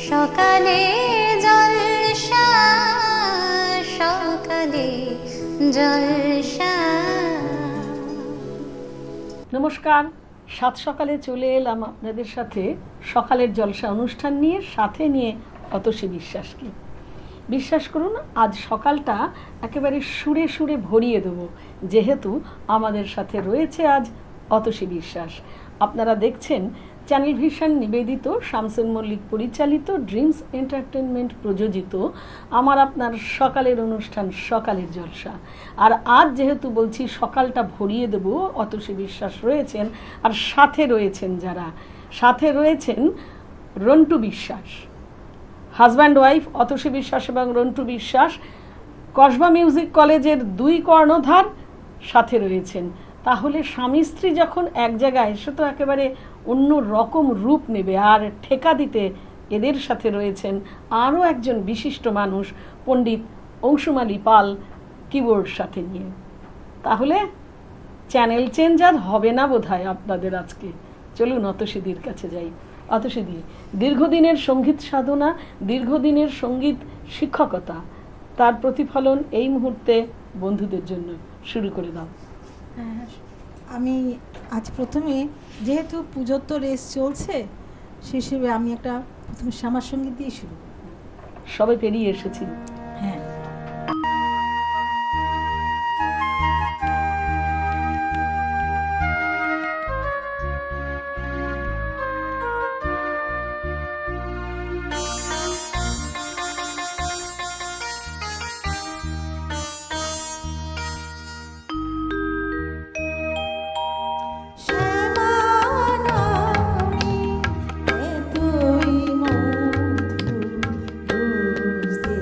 সকালে জলসা সকালে জলসা। নমস্কার, সাত সকালে চলে এলাম আপনাদের সাথে সকালের জলসা অনুষ্ঠান নিয়ে, সাথে নিয়ে অতসী বিশ্বাসকে। বিশ্বাস করুন, আজ সকালটা একেবারে সুরে সুরে ভরিয়ে দেবো, যেহেতু আমাদের সাথে রয়েছে আজ অতসী বিশ্বাস। আপনারা দেখছেন চ্যানেল ভিশন নিবেদিত, শামসুল মল্লিক পরিচালিত, ড্রিমস এন্টারটেনমেন্ট প্রযোজিত আমার আপনার সকালের অনুষ্ঠান সকালের জলসা। আর আজ যেহেতু বলছি সকালটা ভরিয়ে দেব, অতসী বিশ্বাস রয়েছেন, আর সাথে রয়েছেন যারা, সাথে রয়েছেন রন্টু বিশ্বাস, হাজব্যান্ড ওয়াইফ অতসী বিশ্বাস এবং রন্টু বিশ্বাস, কসবা মিউজিক কলেজের দুই কর্ণধার সাথে রয়েছেন। তাহলে স্বামী স্ত্রী যখন এক জায়গায়, সে তো একেবারে অন্য রকম রূপ নেবে। আর ঠেকা দিতে এদের সাথে রয়েছেন আরও একজন বিশিষ্ট মানুষ, পণ্ডিত অংশুমালী পাল, কিবোর্ড সাথে নিয়ে। তাহলে চ্যানেল চেঞ্জ আর হবে না বোধহয় আপনাদের আজকে। চলুন অতসীদির কাছে যাই। অতসীদি, দীর্ঘদিনের সঙ্গীত সাধনা, দীর্ঘদিনের সঙ্গীত শিক্ষকতা, তার প্রতিফলন এই মুহূর্তে বন্ধুদের জন্য শুরু করে দাও। আমি আজ প্রথমে, যেহেতু পুজোর তো রেস চলছে, সে হিসেবে আমি একটা প্রথমে শ্যামার সঙ্গীত দিয়ে শুরু। সবে পেরিয়ে এসেছি। হ্যাঁ, তুই মধু বুঝতে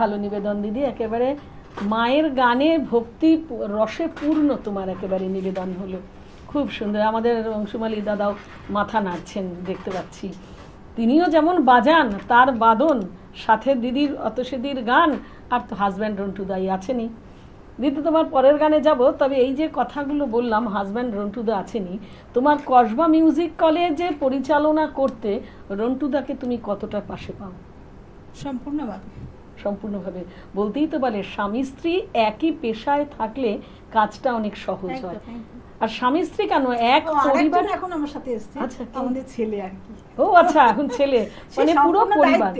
ভালো নিবেদন দিদি, একেবারে মায়ের গানে ভক্তি রসে পূর্ণ তোমার একেবারে নিবেদন হলো, খুব সুন্দর। আমাদের অংশুমালী দাদাও মাথা নাড়ছেন দেখতে পাচ্ছি, তিনিও যেমন বাজান তার বাদন, সাথে দিদির অতসীদির গান, আর তো হাজব্যান্ড রন্টু দাই আছেনই। দিদি তোমার পরের গানে যাব, তবে এই যে কথাগুলো বললাম হাজব্যান্ড রন্টুদা আছেনি, তোমার কসবা মিউজিক কলেজে পরিচালনা করতে রন্টুদাকে তুমি কতটা পাশে পাও? সম্পূর্ণভাবে। সম্পূর্ণভাবে বলতেই তো বলে স্বামী স্ত্রী একই পেশায় থাকলে কাজটা অনেক সহজ হয়। আর স্বামী স্ত্রী কেন, এক পরিবার। এখন আমার সাথে এসেছে, আচ্ছা, আমাদের ছেলে আর কি। ও আচ্ছা, এখন ছেলে মানে পুরো পরিবার,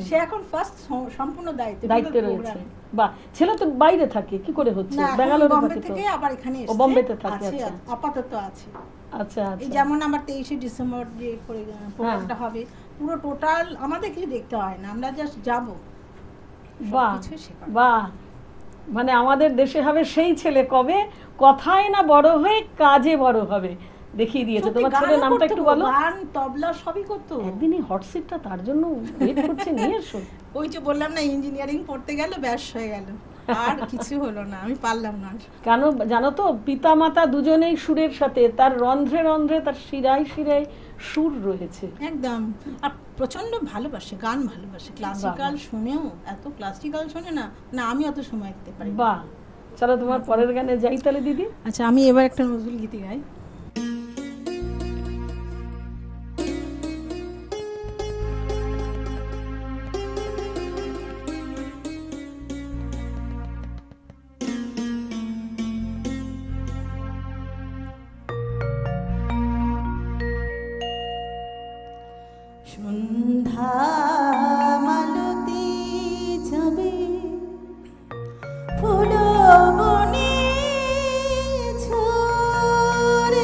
সে এখন ফার্স্ট সম্পূর্ণ দায়িত্বে রয়েছে। বাহ, ছেলে তো বাইরে থাকে, কি করে হচ্ছে? ব্যাঙ্গালোরে থাকে তো, আবার এখানে ও বোম্বেতে থাকে। আচ্ছা আপাতত আছে। আচ্ছা আচ্ছা, এই যেমন আমার 23শে ডিসেম্বর যে প্রোগ্রামটা হবে, পুরো টোটাল আমাদের কিছু দেখতে হয় না, আমরা জাস্ট যাব। বাহ বাহ, মানে আমাদের দেশে হবে সেই ছেলে কবে কথায় না বড় হয়ে কাজে বড় হবে, দেখিয়ে দিয়েছে। তোমার ছেলের নামটা একটু বলো। গান তবলা সবই করতো। একদিনই হট সিটটা তার জন্য ওয়েট করছে, নিয়ে এসো। ওই যে বললাম না, ইঞ্জিনিয়ারিং পড়তে গেল, ব্যাস হয়ে গেল, আর কিছু হলো না, আমি পারলাম না। কেন জানো তো, পিতা মাতা দুজনেই সুরের সাথে, তার রন্ধ্রে রন্ধ্রে, তার শিরায় শিরায় সুর রয়েছে একদম। আর প্রচন্ড ভালোবাসে গান, ভালোবাসে ক্লাসিক্যাল শুনেও, এত ক্লাসিক্যাল শোনে না, না আমি অত সময় দিতে পারি। বাহ, চলো তোমার পরের গানে যাই তাহলে দিদি। আচ্ছা, আমি এবার একটা নজরুল গীতি গাই। সন্ধ্যা মালতী যাবে ফুল বনে ঝরে,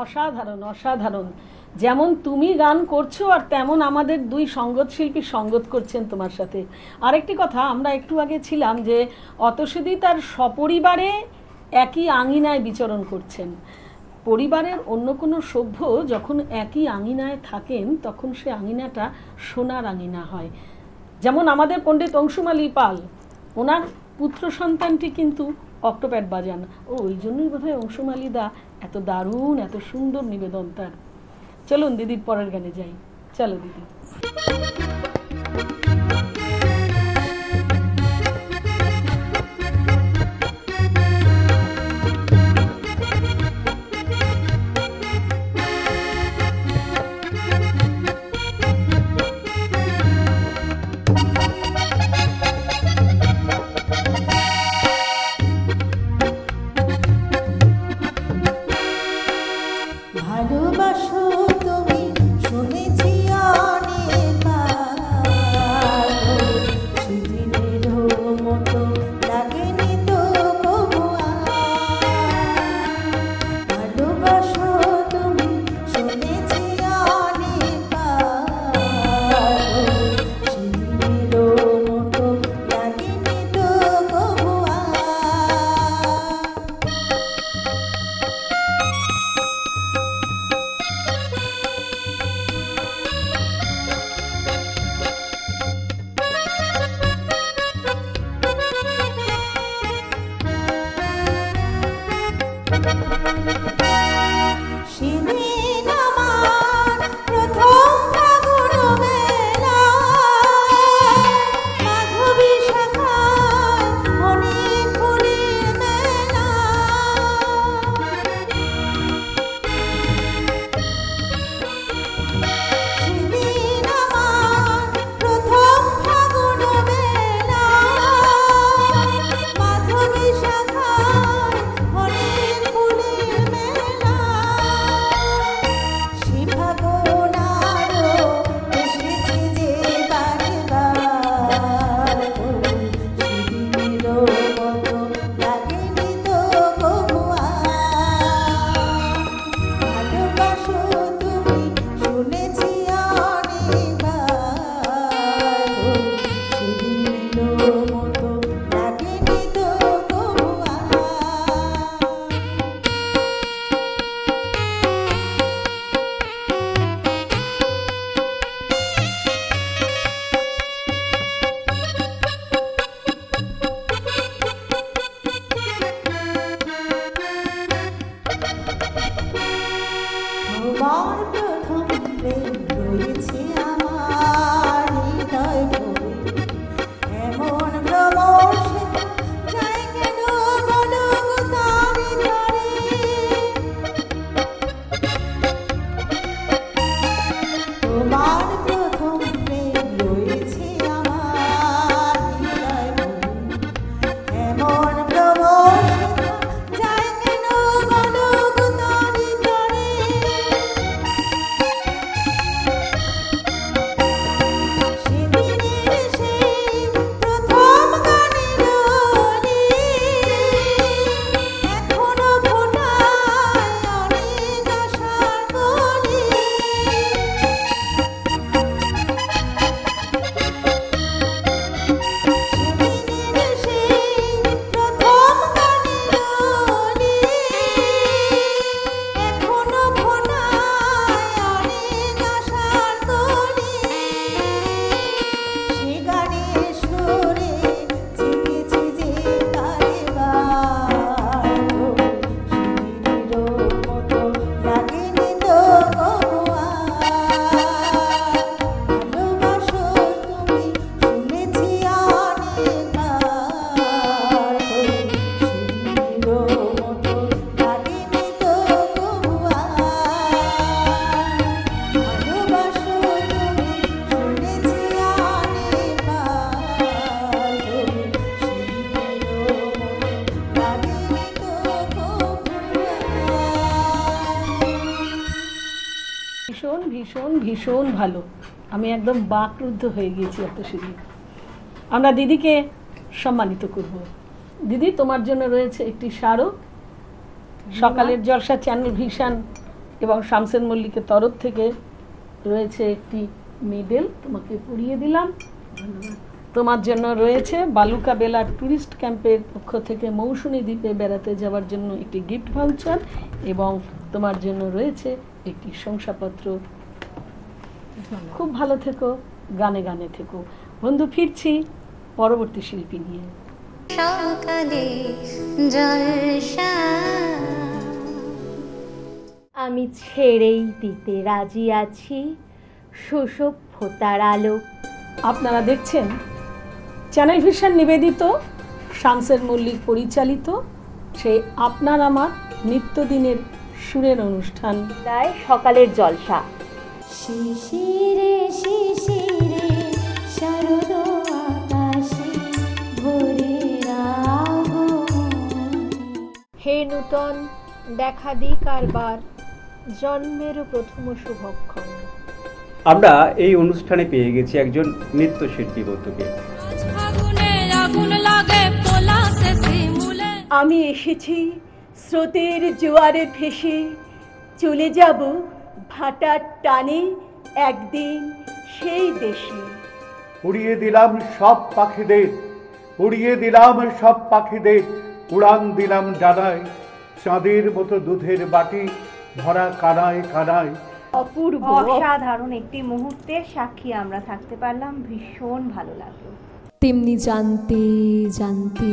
অসাধারণ অসাধারণ। যেমন তুমি গান করছো আর তেমন আমাদের দুই সঙ্গত শিল্পী সঙ্গত করছেন তোমার সাথে। আরেকটি কথা, আমরা একটু আগে ছিলাম যে অতসীদি তার সপরিবারে একই আঙিনায় বিচরণ করছেন। পরিবারের অন্য কোনো সভ্য যখন একই আঙিনায় থাকেন তখন সে আঙিনাটা সোনার আঙিনা হয়। যেমন আমাদের পণ্ডিত অংশুমালী পাল, ওনার পুত্র সন্তানটি কিন্তু অক্টোপ্যাড বাজান। ওই জন্যই বোধহয় অংশুমালী দা এত দারুণ, এত সুন্দর নিবেদন তার। চলুন দিদির পরের গানে যাই। চলো দিদি। ভালোবাসো তুমি শুনেছি অনেকবার, সেদিনেরও মতো লাগেনি তো কবু আর। ভালোবাসো তুমি শুনেছি অনেকবার, সেদিনেরও মতো লাগেনি তো কবু আর। সেদিন আমার প্রথম ফাগুন বেলা, মাধবী শাখায় অনেক ফুলের মেলা। সেদিন আমার প্রথম ফাগুন বেলা, মাধবী শাখায় অনেক ফুলের মেলা। সে ফাগুন আরো এসেছে যে বারবার, সেদিনেরও মতো লাগেনি তো কবু আর। ভালোবাসো তুমি শুনেছি অনেকবার, সেদিনেরও মতো লাগেনি তো কবু আর। তোমার প্রথম প্রেম রয়েছে আমার হৃদয় ভরে, এমন ভ্রমর যায় কেন বলো গো তারে তারে। তোমার প্রথম প্রেম রয়েছে আমার হৃদয় ভরে, এমন ভ্রমর যায় কেন বলো গো তারে তারে। সেদিনের সেই প্রথম গানের অলি এখনো ফোটায় অনেক আশার কলি। সেদিনের সেই প্রথম গানের অলি এখনো ফোটায় অনেক আশার কলি। সে গানের সুরে জেগেছে যে কারেবার, সেদিনেরও মতো লাগেনি তো কবু আর। ভালোবাসো তুমি শুনেছি অনেকবার, সেদিনেরও মতো লাগেনি তো কবু আর। ভালোবাসো তুমি শুনেছি অনেকবার, সেদিনেরও মতো লাগেনি তো কবু আর। ভীষণ ভীষণ ভীষণ ভালো। আমি একদম বাকরুদ্ধ হয়ে গিয়েছি এত শুনে। আমরা দিদিকে সম্মানিত করব। দিদি, তোমার জন্য রয়েছে একটি স্মারক। সকালের জলসা চ্যানেল ভিশন এবং শামসের মল্লিকের তরফ থেকে রয়েছে একটি মেডেল, তোমাকে পরিয়ে দিলাম। ধন্যবাদ। তোমার জন্য রয়েছে বালুকা বেলা ট্যুরিস্ট ক্যাম্পের পক্ষ থেকে মৌসুমী দ্বীপে বেড়াতে যাওয়ার জন্য একটি গিফট ভাউচার, এবং তোমার জন্য রয়েছে একটি শংসাপত্র। খুব ভালো থেকো, গানে গানে থেকো। বন্ধু, ফিরছি পরবর্তী শিল্পী নিয়ে। সকালে জলসা আমি ছেড়েই দিতে রাজি আছি সুসভ্যতার আলো। আপনারা দেখছেন চ্যানেল ভিশন নিবেদিত, শামসের মল্লিক পরিচালিত সেই আপনার আমার নিত্যদিনের সুরের অনুষ্ঠান তাই সকালের জলসা। শিশিরে শিশিরে শারদ আকাশে ভোরের আগমন। হে নূতন দেখা দিই কারবার জন্মেরও প্রথম শুভক্ষণ। আমরা এই অনুষ্ঠানে পেয়ে গেছি একজন নৃত্যশিল্পী বন্ধুকে। আমি এসেছি স্রোতের জোয়ারে ভেসে, চলে যাব ভাটার টানে একদিন সেই দেশে। উড়িয়ে দিলাম সব পাখিদের, উড়িয়ে দিলাম সব পাখিদের, উড়ান দিলাম ডানায়, চাঁদের মতো দুধের বাটি ভরা কানায় কানায়। অপূর্ব অসাধারণ একটি মুহূর্তের সাক্ষী আমরা থাকতে পারলাম, ভীষণ ভালো লাগলো। তেমনি জানতে জানতে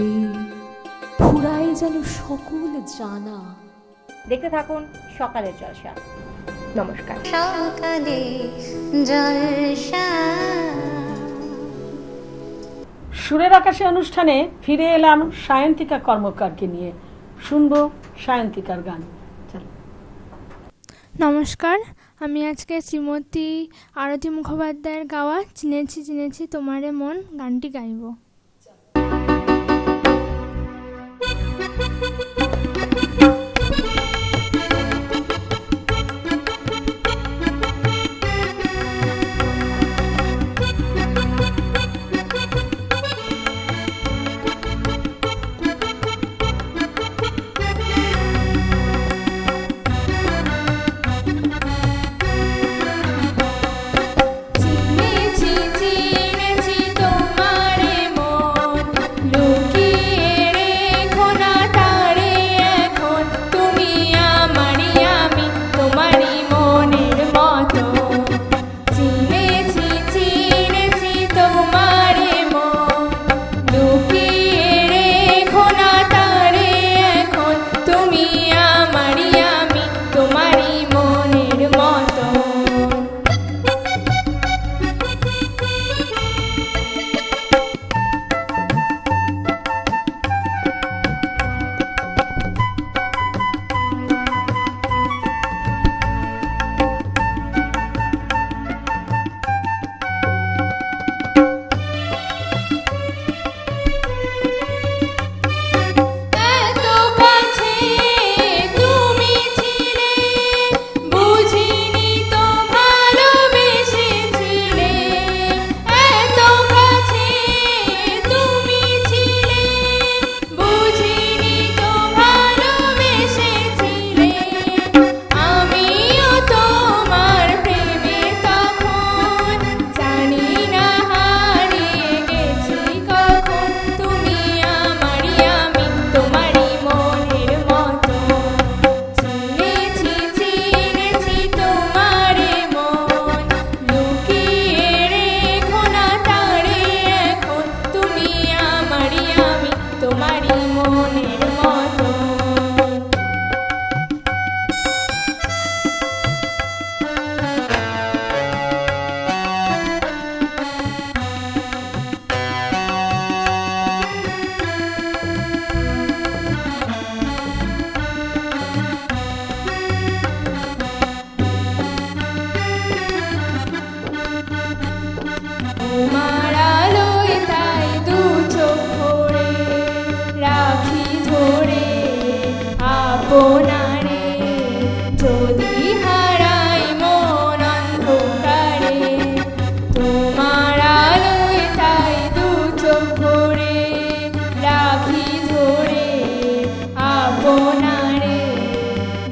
ফুরায় যেন সকল জানা। দেখতে থাকুন সকালের জলসা। নমস্কার। সকালে জলসা। সুরের আকাশে অনুষ্ঠানে ফিরে এলাম সায়ন্তিকা কর্মকারকে নিয়ে। শুনবো সায়ন্তিকার গান। নমস্কার, আমি আজকে শ্রীমতী আরতি মুখোপাধ্যায়ের গাওয়া চিনেছি চিনেছি তোমারে মন গানটি গাইব।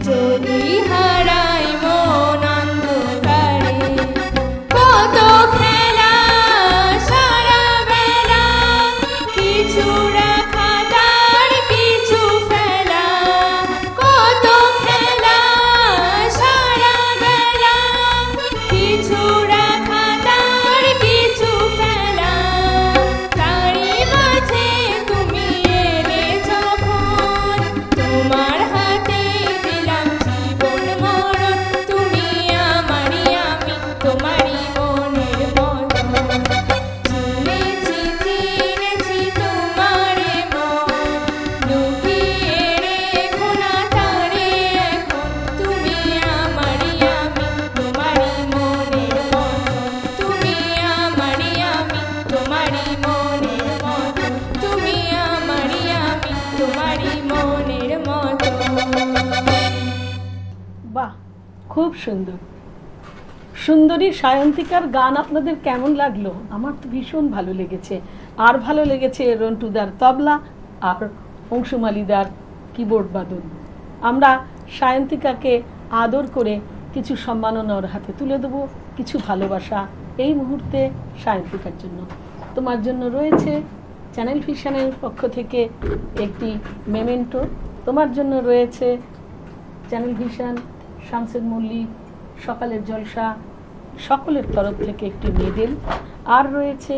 যদি হারাই খুব সুন্দর। সুন্দরী সায়ন্তিকার গান আপনাদের কেমন লাগলো? আমার তো ভীষণ ভালো লেগেছে। আর ভালো লেগেছে রন্টুদার তবলা আর অংশুমালিদার কিবোর্ড বাদন। আমরা সায়ন্তিকাকে আদর করে কিছু সম্মাননা ওর হাতে তুলে দেবো, কিছু ভালোবাসা এই মুহূর্তে সায়ন্তিকার জন্য। তোমার জন্য রয়েছে চ্যানেল ভিশনের পক্ষ থেকে একটি মেমেন্টো, তোমার জন্য রয়েছে চ্যানেল ভিশন, শামসের মল্লিক, সকালের জলসা সকলের তরফ থেকে একটি মেডেল, আর রয়েছে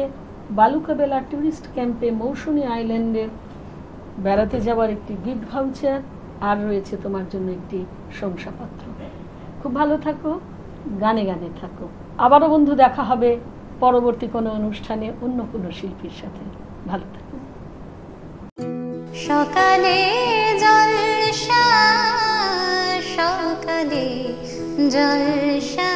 বালুকাবেলা ট্যুরিস্ট ক্যাম্পে মৌসুমী আইল্যান্ডে বেড়াতে যাওয়ার একটি গিফট ভাউচার, আর রয়েছে তোমার জন্য একটি শংসাপত্র। খুব ভালো থাকো, গানে গানে থাকো। আবারও বন্ধু দেখা হবে পরবর্তী কোনো অনুষ্ঠানে অন্য কোনো শিল্পীর সাথে। ভালো থাকো। সকালে জলসা, সকালে জলসা।